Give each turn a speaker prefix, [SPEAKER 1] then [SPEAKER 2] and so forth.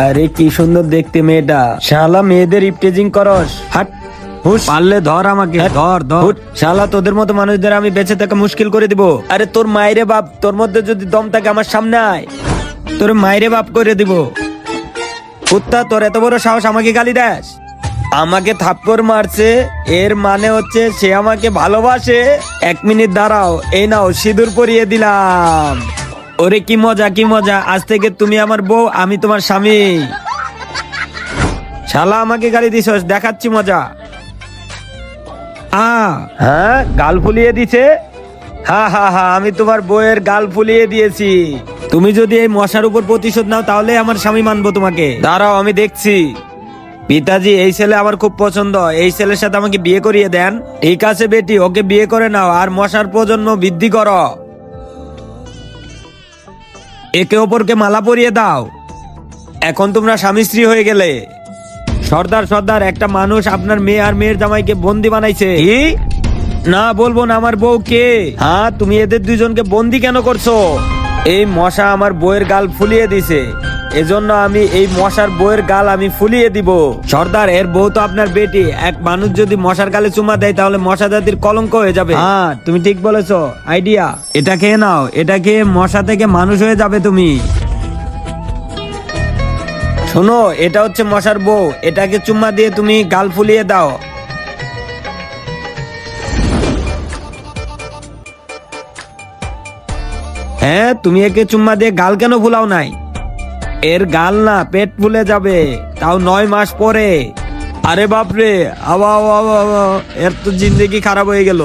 [SPEAKER 1] আরে কি সুন্দর দেখতে মেয়েটা, শালা মেয়েদের ইপটেজিং করস, হাট হুশ, পারলে ধর আমাকে, ধর ধর শালা, তোদের মতো মানুষদের আমি বেঁচে থাকা মুশকিল করে দিব। আরে তোর মায়েরে বাপ, তোর মধ্যে যদি দম থাকে আমার সামনে আয়, তোর মায়েরে বাপ করে দিব। কুত্তা, তোর এত বড় সাহস আমাকে গালি দেস? আমাকে থাপ্পড় মারছে, এর মানে হচ্ছে সে আমাকে ভালোবাসে। 1 মিনিট দাঁড়াও, এই নাও সিঁদুর পরিয়ে দিলাম। ওরে কি মজা, কি মজা, আজ থেকে তুমি আমার বউ, আমি তোমার স্বামী। শালা আমাকে গালি দিছস, দেখাচ্ছি মজা। হ্যাঁ, গাল ফুলিয়ে দিছে। হা হা হা, আমি তোমার বউয়ের গাল ফুলিয়ে দিয়েছি। তুমি যদি এই মশার উপর প্রতিশোধ নাও তাহলে আমার স্বামী মানবো তোমাকে। দাঁড়াও, আমি দেখছি। পিতাজি, এই ছেলে আমার খুব পছন্দ, এই ছেলের সাথে আমাকে বিয়ে করিয়ে দেন। ঠিক আছে বেটি, ওকে বিয়ে করে নাও আর মশার প্রজন্ম বৃদ্ধি করো। একে অপরকে মালা পরিয়ে দাও। এখন তোমরা স্বামী স্ত্রী হয়ে গেলে। সর্দার সর্দার, একটা মানুষ আপনার মেয়ে আর মেয়ের জামাইকে বন্দি বানাইছে। কি? না বলবো না, আমার বউ কে? হ্যাঁ, তুমি এদের দুইজনকে বন্দি কেন করছো? এই মশা আমার বউয়ের গাল ফুলিয়ে দিছে, এজন্য আমি এই মশার বউয়ের গাল আমি ফুলিয়ে দিব। সর্দার, এর বউ তো আপনার বেটি। এক মানুষ যদি মশার গালে চুমা দেয় তাহলে মশা জাতির কলঙ্ক হয়ে যাবে। হ্যাঁ, তুমি ঠিক বলেছো, আইডিয়া। এটা খেয়ে নাও, এটা খেয়ে মশা থেকে মানুষ হয়ে যাবে তুমি। শোনো, এটা হচ্ছে মশার বউ, এটাকে চুম্মা দিয়ে তুমি গাল ফুলিয়ে দাও। হ্যাঁ, তুমি একে চুম্মা দিয়ে গাল কেন ফুলাও নাই? এর গাল না, পেট ফুলে যাবে, তাও 9 মাস পরে। আরে বাপরে, আবা, এর তো জিন্দেগি খারাপ হয়ে গেল।